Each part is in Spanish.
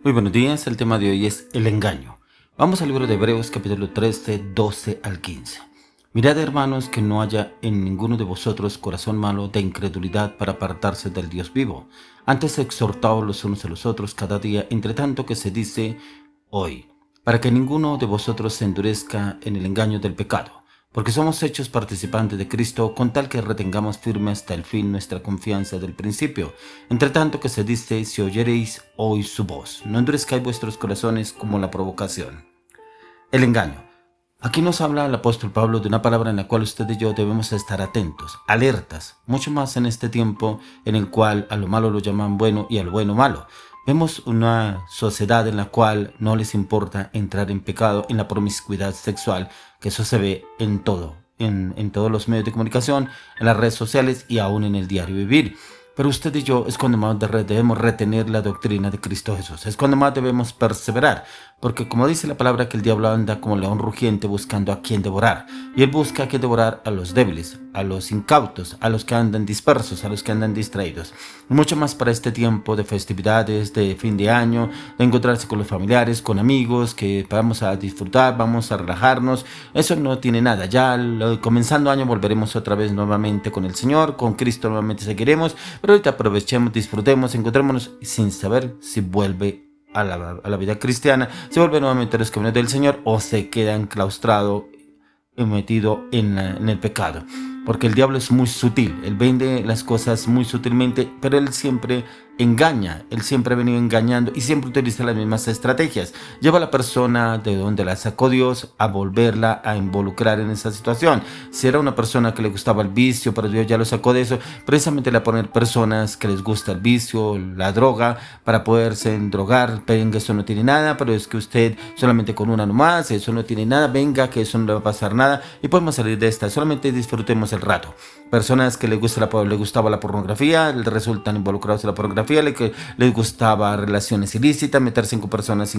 Muy buenos días, el tema de hoy es el engaño. Vamos al libro de Hebreos capítulo 13, 12 al 15. Mirad, hermanos, que no haya en ninguno de vosotros corazón malo de incredulidad para apartarse del Dios vivo. Antes exhortaos los unos a los otros cada día, entre tanto que se dice hoy, para que ninguno de vosotros se endurezca en el engaño del pecado. Porque somos hechos participantes de Cristo, con tal que retengamos firme hasta el fin nuestra confianza del principio. Entre tanto que se dice, si oyereis hoy su voz, no endurezcáis vuestros corazones como la provocación. El engaño. Aquí nos habla el apóstol Pablo de una palabra en la cual usted y yo debemos estar atentos, alertas, mucho más en este tiempo en el cual a lo malo lo llaman bueno y a lo bueno malo. Vemos una sociedad en la cual no les importa entrar en pecado, en la promiscuidad sexual, que eso se ve en todo, en todos los medios de comunicación, en las redes sociales y aún en el diario vivir. Pero usted y yo es cuando más debemos retener la doctrina de Cristo Jesús, es cuando más debemos perseverar, porque como dice la palabra que el diablo anda como león rugiente buscando a quien devorar, y él busca a quien devorar a los débiles, a los incautos, a los que andan dispersos, a los que andan distraídos. Y mucho más para este tiempo de festividades, de fin de año, de encontrarse con los familiares, con amigos, que vamos a disfrutar, vamos a relajarnos. Eso no tiene nada, ya comenzando año volveremos otra vez nuevamente con el Señor, con Cristo nuevamente seguiremos, pero ahorita aprovechemos, disfrutemos, encontrémonos sin saber si vuelve a la vida cristiana, si vuelve nuevamente a los caminos del Señor o se queda enclaustrado y metido en el pecado. Porque el diablo es muy sutil, él vende las cosas muy sutilmente, pero él siempre engaña, él siempre ha venido engañando y siempre utiliza las mismas estrategias. Lleva a la persona de donde la sacó Dios a volverla a involucrar en esa situación. Si era una persona que le gustaba el vicio, pero Dios ya lo sacó de eso, precisamente le va a poner personas que les gusta el vicio, la droga, para poderse drogar. Venga, eso no tiene nada, pero es que usted solamente con una nomás, eso no tiene nada, venga, que eso no le va a pasar nada y podemos salir de esta, solamente disfrutemos el rato. Personas que les gustaba la pornografía, resultan involucrados en la pornografía, les gustaba relaciones ilícitas, meterse con personas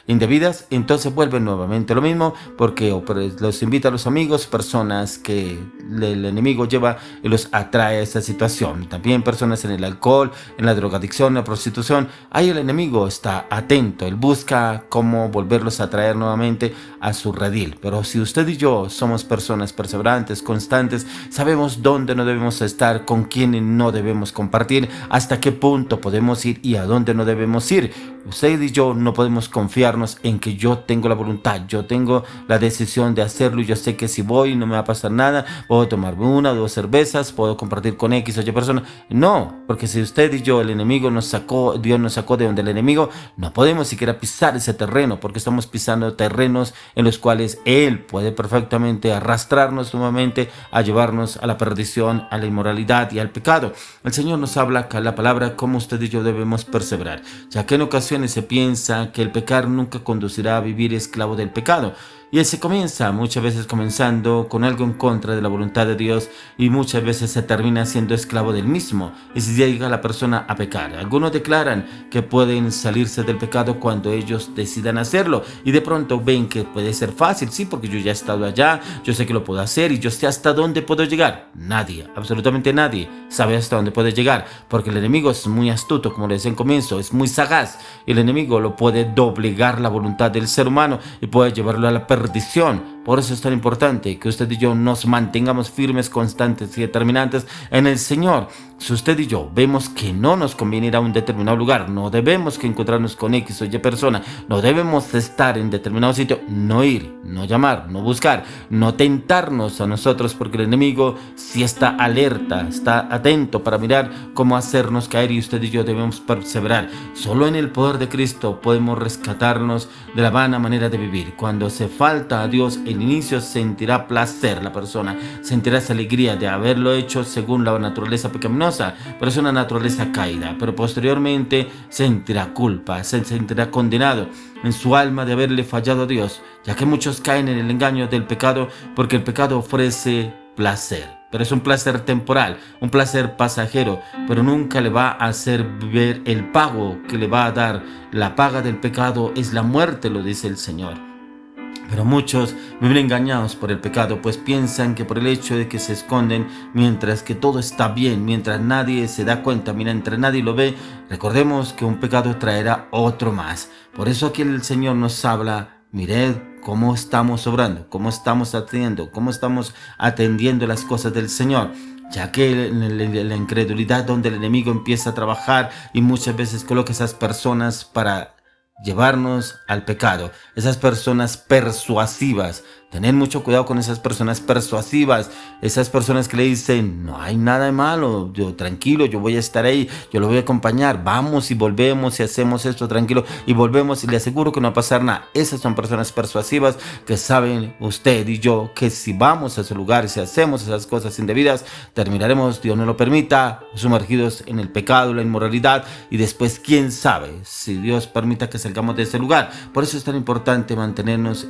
indebidas, entonces vuelven nuevamente lo mismo, porque los invita a los amigos, personas que el enemigo lleva y los atrae a esa situación. También personas en el alcohol, en la drogadicción, en la prostitución, ahí el enemigo está atento, él busca cómo volverlos a traer nuevamente a su redil. Pero si usted y yo somos personas perseverantes, constantes, sabemos dónde no debemos estar, con quiénes no debemos compartir, hasta qué punto podemos ir y a dónde no debemos ir. Usted y yo no podemos confiarnos en que yo tengo la voluntad, yo tengo la decisión de hacerlo y yo sé que si voy no me va a pasar nada, puedo tomarme una o dos cervezas, puedo compartir con X o Y persona. No, porque si usted y yo, el enemigo nos sacó, Dios nos sacó de donde el enemigo, no podemos siquiera pisar ese terreno, porque estamos pisando terrenos en los cuales Él puede perfectamente arrastrarnos nuevamente a llevarnos a la perdición, a la inmoralidad y al pecado. El Señor nos habla acá la palabra cómo usted y yo debemos perseverar, ya que en ocasiones se piensa que el pecar nunca conducirá a vivir esclavo del pecado. Y se comienza muchas veces comenzando con algo en contra de la voluntad de Dios y muchas veces se termina siendo esclavo del mismo y se llega la persona a pecar. Algunos declaran que pueden salirse del pecado cuando ellos decidan hacerlo y de pronto ven que puede ser fácil, sí, porque yo ya he estado allá, yo sé que lo puedo hacer y yo sé hasta dónde puedo llegar. Nadie, absolutamente nadie sabe hasta dónde puede llegar, porque el enemigo es muy astuto, como les decía en comienzo, es muy sagaz y el enemigo lo puede doblegar la voluntad del ser humano y puede llevarlo a la perdición. Por eso es tan importante que usted y yo nos mantengamos firmes, constantes y determinantes en el Señor. Si usted y yo vemos que no nos conviene ir a un determinado lugar, no debemos que encontrarnos con X o Y persona, no debemos estar en determinado sitio, no ir, no llamar, no buscar, no tentarnos a nosotros, porque el enemigo sí está alerta, está atento para mirar cómo hacernos caer y usted y yo debemos perseverar. Solo en el poder de Cristo podemos rescatarnos de la vana manera de vivir. Cuando se falta a Dios, el inicio sentirá placer la persona, sentirá esa alegría de haberlo hecho según la naturaleza pecaminosa, pero es una naturaleza caída, pero posteriormente sentirá culpa, se sentirá condenado en su alma de haberle fallado a Dios, ya que muchos caen en el engaño del pecado, porque el pecado ofrece placer, pero es un placer temporal, un placer pasajero, pero nunca le va a hacer ver el pago que le va a dar. La paga del pecado es la muerte, lo dice el Señor. Pero muchos viven engañados por el pecado, pues piensan que por el hecho de que se esconden, mientras que todo está bien, mientras nadie se da cuenta, mientras nadie lo ve, recordemos que un pecado traerá otro más. Por eso aquí el Señor nos habla: mired cómo estamos obrando, cómo estamos atendiendo las cosas del Señor. Ya que en la incredulidad donde el enemigo empieza a trabajar y muchas veces coloca esas personas para llevarnos al pecado, esas personas persuasivas. Tener mucho cuidado con esas personas persuasivas, esas personas que le dicen: no hay nada de malo, yo tranquilo, yo voy a estar ahí, yo lo voy a acompañar, vamos y volvemos y hacemos esto tranquilo y volvemos y le aseguro que no va a pasar nada. Esas son personas persuasivas que saben usted y yo que si vamos a ese lugar y si hacemos esas cosas indebidas, terminaremos, Dios no lo permita, sumergidos en el pecado, la inmoralidad, y después quién sabe si Dios permita que salgamos de ese lugar. Por eso es tan importante mantenernos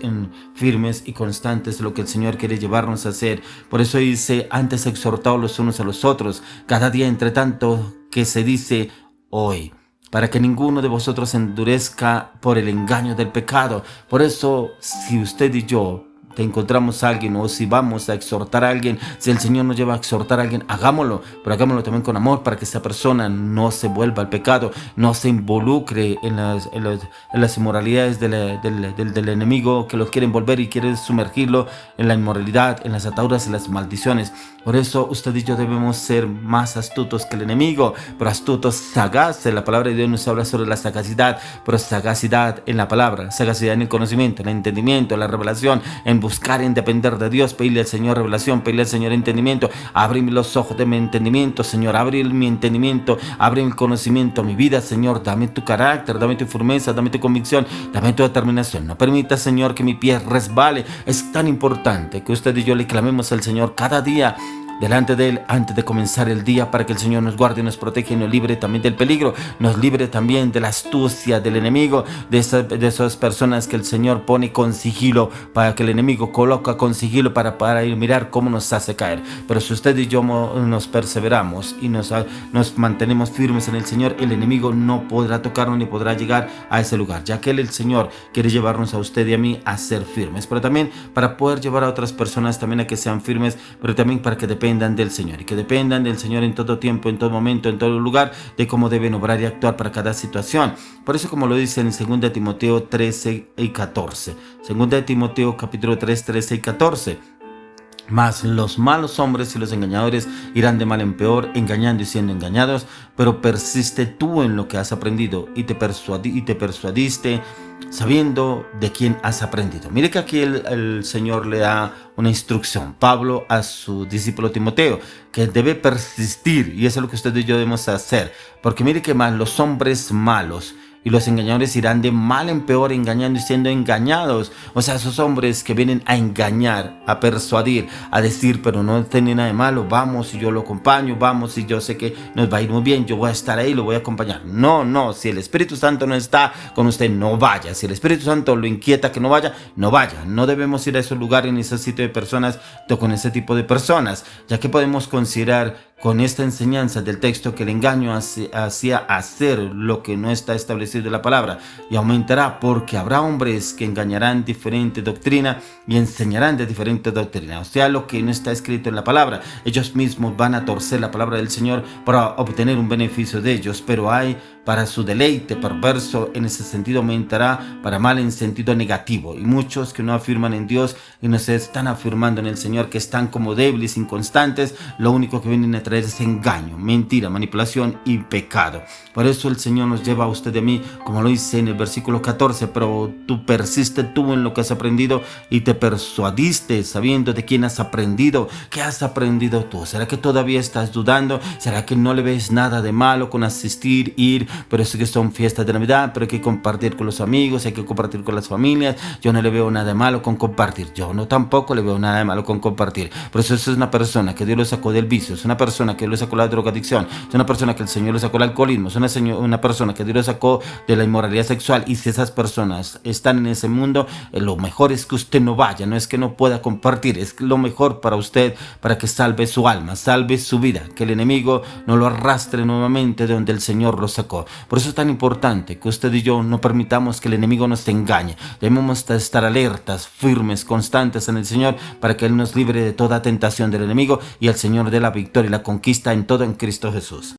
firmes y constantes de lo que el Señor quiere llevarnos a hacer. Por eso dice: antes exhortaos los unos a los otros, cada día entre tanto que se dice hoy, para que ninguno de vosotros endurezca por el engaño del pecado. Por eso, si usted y yo te encontramos a alguien, o si vamos a exhortar a alguien, si el Señor nos lleva a exhortar a alguien, hagámoslo, pero hagámoslo también con amor, para que esa persona no se vuelva al pecado, no se involucre en las inmoralidades del enemigo, que lo quiere envolver y quiere sumergirlo en la inmoralidad, en las ataduras y las maldiciones. Por eso usted y yo debemos ser más astutos que el enemigo, pero astutos, sagaces. La palabra de Dios nos habla sobre la sagacidad, pero sagacidad en la palabra, sagacidad en el conocimiento, en el entendimiento, en la revelación, en buscar, en depender de Dios, pedirle al Señor revelación, pedirle al Señor entendimiento. Abre los ojos de mi entendimiento, Señor, abre mi entendimiento, abre mi conocimiento, mi vida, Señor. Dame tu carácter, dame tu firmeza, dame tu convicción, dame tu determinación. No permita, Señor, que mi pie resbale. Es tan importante que usted y yo le clamemos al Señor cada día delante de Él antes de comenzar el día, para que el Señor nos guarde y nos protege y nos libre también del peligro, nos libre también de la astucia del enemigo, de esas personas que el Señor pone con sigilo, para que el enemigo coloca con sigilo para ir mirar cómo nos hace caer. Pero si usted y yo nos perseveramos y nos mantenemos firmes en el Señor, el enemigo no podrá tocarnos ni podrá llegar a ese lugar, ya que Él, el Señor, quiere llevarnos a usted y a mí a ser firmes, pero también para poder llevar a otras personas también a que sean firmes, pero también para que dependan del Señor, y que dependan del Señor en todo tiempo, en todo momento, en todo lugar, de cómo deben obrar y actuar para cada situación. Por eso, como lo dice en 2 Timoteo 13 y 14, 2 Timoteo capítulo 3, 13 y 14: mas los malos hombres y los engañadores irán de mal en peor, engañando y siendo engañados. Pero persiste tú en lo que has aprendido y te persuadiste, sabiendo de quién has aprendido. Mire que aquí el Señor le da una instrucción, Pablo, a su discípulo Timoteo, que debe persistir, y eso es lo que usted y yo debemos hacer. Porque mire que más los hombres malos y los engañadores irán de mal en peor, engañando y siendo engañados. O sea, esos hombres que vienen a engañar, a persuadir, a decir: pero no tiene nada de malo, vamos y yo lo acompaño, vamos y yo sé que nos va a ir muy bien, yo voy a estar ahí, lo voy a acompañar. No, si el Espíritu Santo no está con usted, no vaya. Si el Espíritu Santo lo inquieta que no vaya, no vaya. No debemos ir a esos lugares, ni a ese sitio de personas, con ese tipo de personas, ya que podemos considerar con esta enseñanza del texto que el engaño hacía hacer lo que no está establecido en la palabra, y aumentará, porque habrá hombres que engañarán diferente doctrina y enseñarán de diferente doctrina. O sea, lo que no está escrito en la palabra, ellos mismos van a torcer la palabra del Señor para obtener un beneficio de ellos, pero hay para su deleite perverso. En ese sentido aumentará, para mal en sentido negativo. Y muchos que no afirman en Dios y no se están afirmando en el Señor, que están como débiles, inconstantes, lo único que vienen a traer es engaño, mentira, manipulación y pecado. Por eso el Señor nos lleva a usted y a mí, como lo dice en el versículo 14: pero tú persiste tú en lo que has aprendido y te persuadiste, sabiendo de quién has aprendido. ¿Qué has aprendido tú? ¿Será que todavía estás dudando? ¿Será que no le ves nada de malo con asistir, ir? Pero es que son fiestas de Navidad, pero hay que compartir con los amigos, hay que compartir con las familias. Yo no le veo nada de malo con compartir. Yo no tampoco le veo nada de malo con compartir. Por eso es una persona que Dios lo sacó del vicio, es una persona persona que Dios le sacó la drogadicción, es una persona que el Señor le sacó el alcoholismo, es una persona que Dios le sacó de la inmoralidad sexual. Y si esas personas están en ese mundo, lo mejor es que usted no vaya, no es que no pueda compartir, es lo mejor para usted, para que salve su alma, salve su vida, que el enemigo no lo arrastre nuevamente de donde el Señor lo sacó. Por eso es tan importante que usted y yo no permitamos que el enemigo nos engañe. Debemos estar alertas, firmes, constantes en el Señor, para que Él nos libre de toda tentación del enemigo y el Señor dé la victoria y la conquista en todo en Cristo Jesús.